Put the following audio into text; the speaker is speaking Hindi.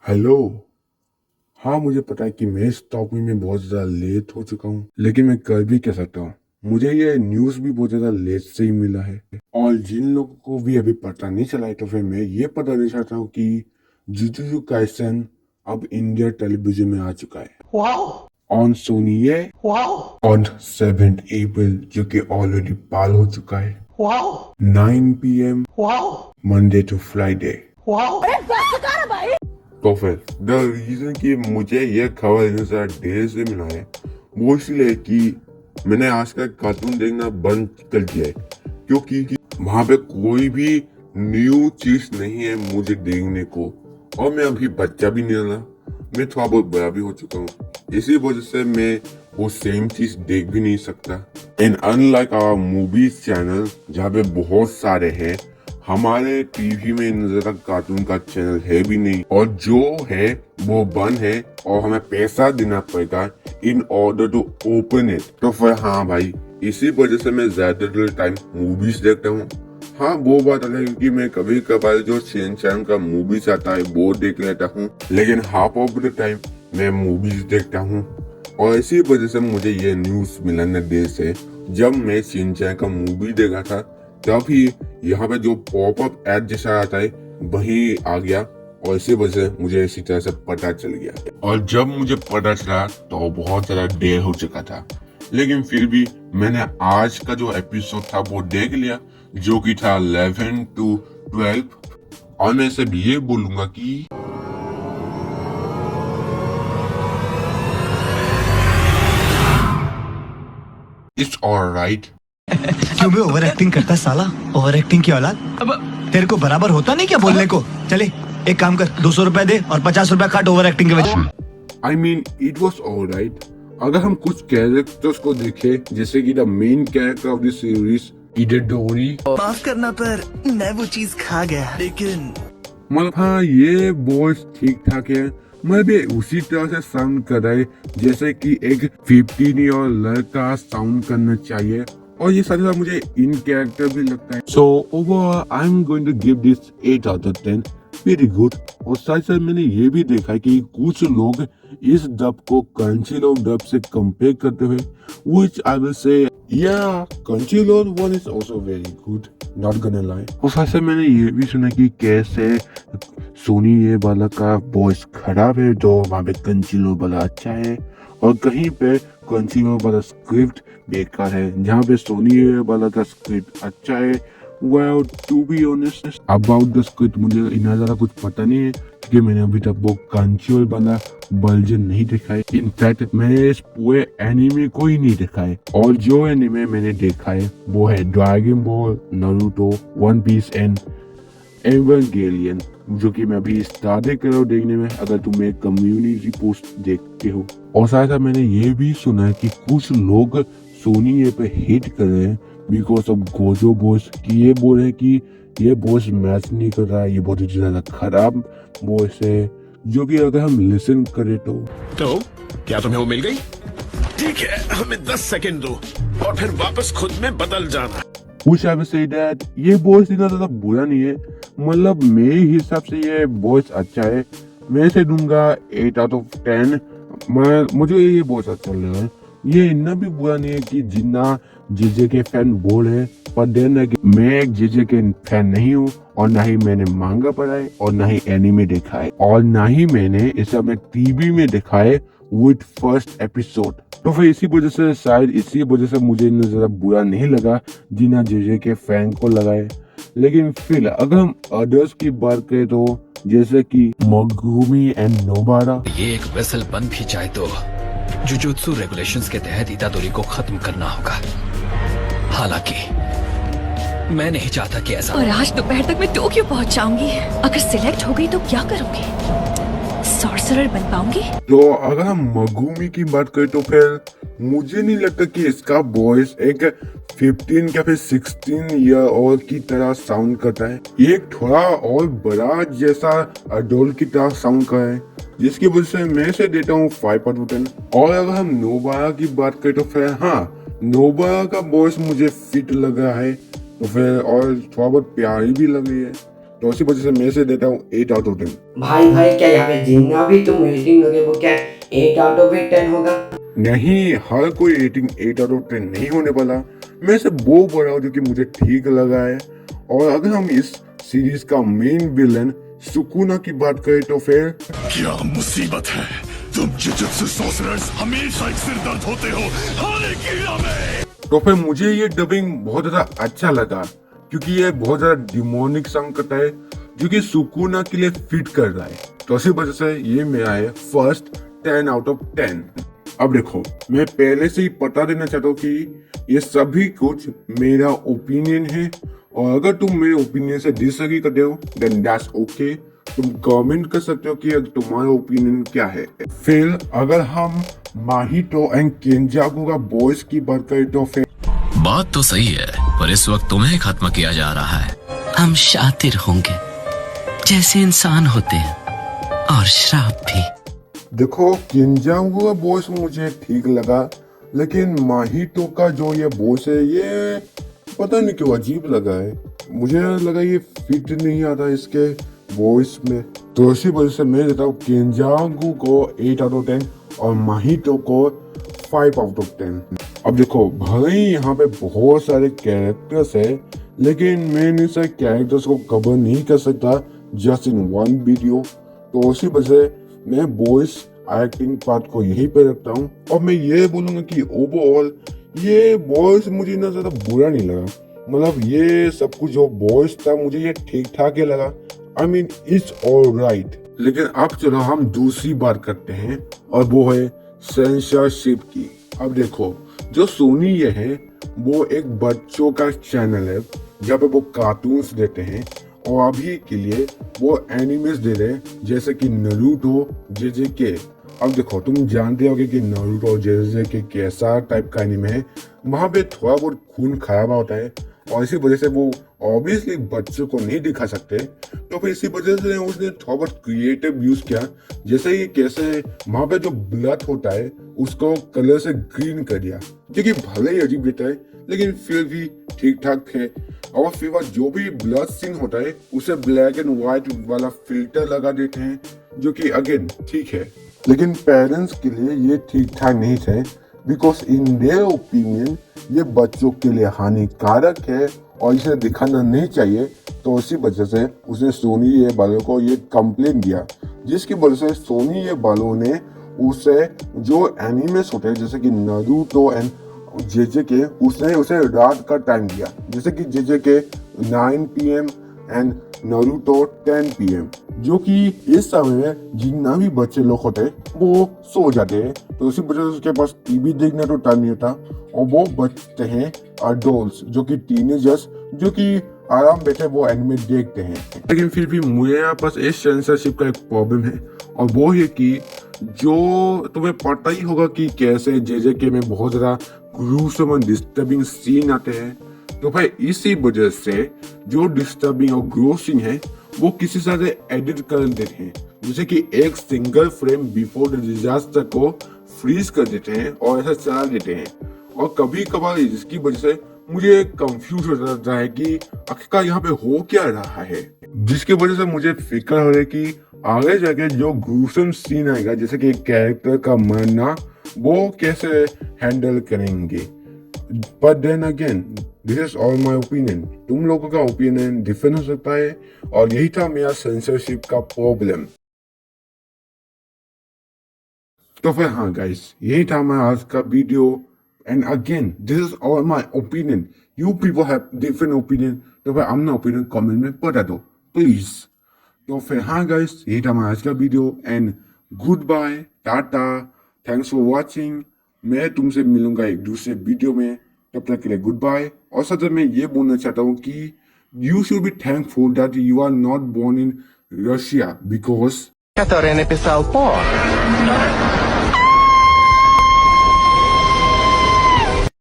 हेलो। हाँ, मुझे पता है कि मैं इस टॉपिक में बहुत ज़्यादा लेट हो चुका हूँ, लेकिन मैं कर भी क्या सकता हूँ। मुझे ये न्यूज़ भी बहुत ज़्यादा लेट से ही मिला है, और जिन लोगों को भी अभी पता नहीं चला है तो फिर मैं ये पता नहीं चाहता हूँ कि जुजुत्सु काइसन अब इंडिया टेलीविजन में आ चुका है। ऑन सोनी ये ऑन 7 अप्रैल, जो कि ऑलरेडी पाल हो चुका है। 9 PM मंडे टू फ्राइडे। तो फिर द रीजन कि मुझे यह खबर इतने सारा देर से मिला है, वो इसलिए कि मैंने आज का कार्टून देखना बंद कर दिया है, क्योंकि वहां पे कोई भी न्यू चीज नहीं है मुझे देखने को, और मैं अभी बच्चा भी नहीं रहा, मैं थोड़ा बहुत बड़ा भी हो चुका हूँ। इसी वजह से मैं वो सेम चीज देख भी नहीं सकता। And unlike our movies channel जहाँ पे बहुत सारे हैं, हमारे टीवी में इन ज्यादा कार्टून का चैनल है भी नहीं, और जो है वो बंद है और हमें पैसा देना पड़ेगा in order to open it. तो फिर हाँ भाई, इसी वजह से मैं ज्यादातर टाइम मूवीज देखता हूँ। हाँ, वो बात अलग है, क्योंकि मैं कभी कभार जो शिनचैन का मूवीज आता है वो देख लेता हूँ, लेकिन हाफ ऑफ द टाइम मैं मूवीज देखता हूँ। और इसी वजह से मुझे ये न्यूज मिला न देर से, जब मैं शिनचैन का मूवी देखा था तभी यहाँ पे जो पॉपअप एड जैसा आता है वही आ गया, और इसी वजह से मुझे इसी तरह से पता चल गया। और जब मुझे पता चला तो बहुत ज्यादा देर हो चुका था, लेकिन फिर भी मैंने आज का जो एपिसोड था वो देख लिया, जो कि था 11 to 12। और मैं सिर्फ ये बोलूंगा कि इट्स ऑलराइट। क्यों भी ओवर एक्टिंग करता है साला, ओवर एक्टिंग की औलाद। अब तेरे को बराबर होता नहीं क्या बोलने को। चले एक काम कर, 200 रुपए दे और 50 रुपए काट ओवर एक्टिंग के वजह। I mean it was alright. अगर हम कुछ कैरेक्टर्स को देखें, जैसे कि the main character of the series इडेडोरी, माफ करना पर मैं वो चीज खा गया, लेकिन मतलब हाँ, ये बॉयज ठीक ठाक है। मैं भी उसी तरह से साउंड कर रहा है जैसे कि एक 15 ईयर लड़का साउंड करना चाहिए, और ये सारे मुझे इन कैरेक्टर भी लगता है। So overall I am going to give this 8 out of 10, very good. और साथ साथ मैंने ये भी देखा है कि कुछ लोग इस डब को क्रंचीरोल डब से कंपेयर करते हुए, which I will say yeah, Crunchyroll one is also very good, not gonna lie। और साथ साथ मैंने ये भी सुना कि कैसे सोनी ये वाला का वॉइस खराब है, तो वहाँ पे Crunchyroll वाला अच्छा है, और कहीं पे Crunchyroll वाला स्क्रिप्ट बेकार है, जहाँ पे सोनी ये वाला का स्क्रिप्ट अच्छा है। Well, to be honest about the script, मुझे इतना ज़्यादा कुछ पता नहीं है, क्योंकि मैंने अभी तक वो Crunchyroll वाला वर्जन नहीं देखा है। इनफैक्ट मैंने इस पूरे एनिमे को ही नहीं देखा है, और जो एनिमे मैंने देखा है वो है Dragon Ball, Naruto, One Piece and Evangelion, जो कि मैं अभी स्टार्ट कर रहा हूँ देखने में, अगर तुम एक कम्युनिटी पोस्ट देखते हो। और साथ साथ मैंने ये भी सुना है कि कुछ लोग सोनी ये पे हिट कर रहे हैं बिकॉज ऑफ गोजो बॉयज, की ये बोल रहे कि ये बॉयज मैच नहीं कर रहा है, ये बहुत ही ज्यादा खराब बॉयज है, जो कि अगर हम लिसन करें तो क्या तुम्हें वो मिल गई? ठीक है, हमें 10 सेकंड दो और फिर वापस खुद में बदल जाना। कुछ आई विल से दैट ये बॉयज इतना ज्यादा बुरा नहीं है, मतलब मेरे हिसाब से ये बॉयज अच्छा है। मैं इसे दूंगा 8 out of 10। मुझे ये बॉयज अच्छा लग रहा है, ये इतना भी बुरा नहीं है कि जितना जेजे के फैन बोल है, पर देन मैं एक जेजे के फैन नहीं हूँ, और ना ही मैंने मांगा पढ़ा है, और ना ही एनीमे देखा है, और ना ही मैंने इसे अपने टीवी में देखा है विद फर्स्ट एपिसोड। तो फिर इसी वजह से, शायद इसी वजह से मुझे इतना ज्यादा बुरा नहीं लगा जितना जेजे के फैन को लगा है। लेकिन फिर अगर हम अदर्स की बात करें तो जैसे कि मोगुमी एंड नोबारा, ये एक वेसल बन भी जाए तो जुजुत्सु रेगुलेशंस के तहत इतादोरी को खत्म करना होगा। हालांकि मैं नहीं चाहता कि ऐसा। और आज दोपहर तक मैं टोक्यो पहुंच जाऊंगी। अगर सिलेक्ट हो गई तो क्या करोगे? सॉर्सरर बन पाऊंगी? तो अगर हम मगुमी की बात करें तो फिर मुझे नहीं लगता कि इसका वॉइस एक 15 या फिर 16 ईयर ओल्ड की तरह साउंड करता है। ये एक थोड़ा और बड़ा जैसा अडोल्ट की तरह साउंड कर है, जिसकी वजह से मैं इसे देता हूँ 5 out of 10। और अगर हम नोबारा की बात करें तो फिर हाँ, नोबारा का वॉइस मुझे फिट लग रहा है, तो फिर और थोड़ा बहुत प्यारी भी लग रही है। तो इसी वजह से मैं से देता हूँ 8 आउट ऑफ 10। भाई भाई क्या यहाँ पे जितना भी तुम रेटिंग दोगे वो क्या 8 आउट ऑफ 10 होगा? नहीं, हर कोई रेटिंग 8 आउट ऑफ 10 नहीं होने वाला। मैं से वो बोल रहा हूँ जो कि मुझे ठीक लगा है। और अगर हम इस सीरीज का मेन विलन सुकुना की बात करें तो फिर क्या मुसीबत है, तुम जुजुत्सु सॉर्सरर्स हमेशा एक सिर दर्द होते हो हर एक कीड़ा में। तो फिर मुझे ये डबिंग बहुत ज्यादा अच्छा लगा क्योंकि ये बहुत ज्यादा डिमोनिक संकट है जो कि सुकुना के लिए फिट कर रहा है। तो इसी वजह से ये मेरा है फर्स्ट 10 आउट ऑफ 10। अब देखो, मैं पहले से ही बता देना चाहता हूँ कि ये सभी कुछ मेरा ओपिनियन है और अगर तुम मेरे ओपिनियन से डिसएग्री करते हो देन दैट्स ओके। तुम कमेंट कर सकते हो कि तुम्हारा ओपिनियन क्या है। फिर अगर हम माहितो एंड केंजाकू का बॉयज की बात करें तो फिर बात तो सही है, पर इस वक्त तुम्हें खत्म किया जा रहा है। हम शातिर होंगे जैसे इंसान होते हैं और श्राप भी। देखो, केंजाकू का बॉयज मुझे ठीक लगा, लेकिन माहितो का जो ये बॉयज है ये पता नहीं क्यों अजीब लगा है। मुझे लगा ये फिट नहीं आता इसके वॉइस में। तो इसी वजह से मैं देता हूँ केंजाकू को 8 आउट ऑफ 10 और माहितो को 5 आउट ऑफ 10। अब देखो, भले ही यहाँ पे बहुत सारे कैरेक्टर्स है, लेकिन मैं इन सारे कैरेक्टर्स को कवर नहीं कर सकता जस्ट इन वन वीडियो। तो उसी वजह से मैं वॉइस एक्टिंग पार्ट को यहीं पे रखता हूँ और मैं ये बोलूंगा कि ओवरऑल ये वॉइस मुझे इतना ज्यादा बुरा नहीं लगा। मतलब ये सब कुछ जो वॉइस था मुझे ये ठीक ठाक ही लगा। I mean it's alright. लेकिन अब चलो हम दूसरी बात करते हैं और वो है सेंसरशिप की। अब देखो, जो सोनी ये है वो एक बच्चों का चैनल है जहाँ पे वो कार्टून्स देते हैं और अभी के लिए वो एनिमेस दे रहे हैं जैसे कि नारुतो, जेजेके। अब देखो, तुम जानते होगे कि नारुतो, जेजेके कैसा टाइप का एनिमे है। वहाँ पे थोड़ा बहुत खून खराबा होता है और इसी वजह से वो ऑब्वियसली बच्चों को नहीं दिखा सकते। तो फिर इसी वजह से उसने थोड़ा बहुत क्रिएटिव यूज किया, जैसे ही कैसे वहां पे जो ब्लड होता है उसको कलर से ग्रीन कर दिया, जो कि भले ही अजीब दिखता है लेकिन फिर भी ठीक ठाक है। और फिर बाद जो भी ब्लड सीन होता है उसे ब्लैक एंड व्हाइट वाला फिल्टर लगा देते हैं, जो कि अगेन ठीक है, लेकिन पेरेंट्स के लिए ये ठीक ठाक नहीं थे बिकॉज इन देयर ओपिनियन ये बच्चों के लिए हानिकारक है और इसे दिखाना नहीं चाहिए। तो इसी वजह से उसने सोनी ये वालों को ये कंप्लेन दिया, जिसकी वजह से सोनी ये वालों ने उसे जो एनिमेस होते हैं जैसे कि नारुतो एंड जेजेके उसने उसे रात का टाइम दिया, जैसे कि जेजेके 9 PM एंड नारुतो 10 PM, जो कि इस समय में जितना भी बच्चे लोग होते हैं वो सो जाते हैं। तो उसी वजह से उसके पास टीवी देखने तो टाइम नहीं होता और वो बचते हैं अडल्ट्स जो कि टीनेजर्स जो कि आराम बैठे वो एनिमे देखते हैं। लेकिन फिर भी मुझे यहाँ पास इस सेंसरशिप का एक प्रॉब्लम है और वो है कि जो तुम्हें पता ही होगा कि कैसे जेजेके में बहुत ज्यादा ग्रूसम और डिस्टर्बिंग सीन आते हैं। तो भाई इसी वजह से जो डिस्टर्बिंग और ग्रोसिंग है वो किसी से एडिट कर देते हैं, जैसे कि एक single frame before the disaster को फ्रीज कर देते हैं और ऐसा चला देते हैं। और कभी कभार इसकी वजह से मुझे कंफ्यूज हो जाता है कि आखिरकार यहाँ पे हो क्या रहा है, जिसकी वजह से मुझे फिक्र हो रहा है कि आगे जाके जो ग्रूसम सीन आएगा जैसे कि एक कैरेक्टर का मरना वो कैसे हैंडल करेंगे। But then again this is all my opinion. तुम लोगों का ओपिनियन डिफरेंट हो सकता है और यही था मेरा सेंसरशिप का प्रॉब्लम। तो फिर हाँ गाइस, यही था मेरा आज का video. And again this is all my opinion. You people have different opinion, तो फिर अपना ओपिनियन कमेंट में बता दो प्लीज। तो फिर हाँ गाइस, यही था मेरा आज का video and goodbye, tata, thanks for watching. मैं तुमसे मिलूंगा एक दूसरे वीडियो में, तब तक के लिए गुड बाय। और साथ में ये बोलना चाहता हूँ कि you should be thankful that you are not born in Russia because Который написал По.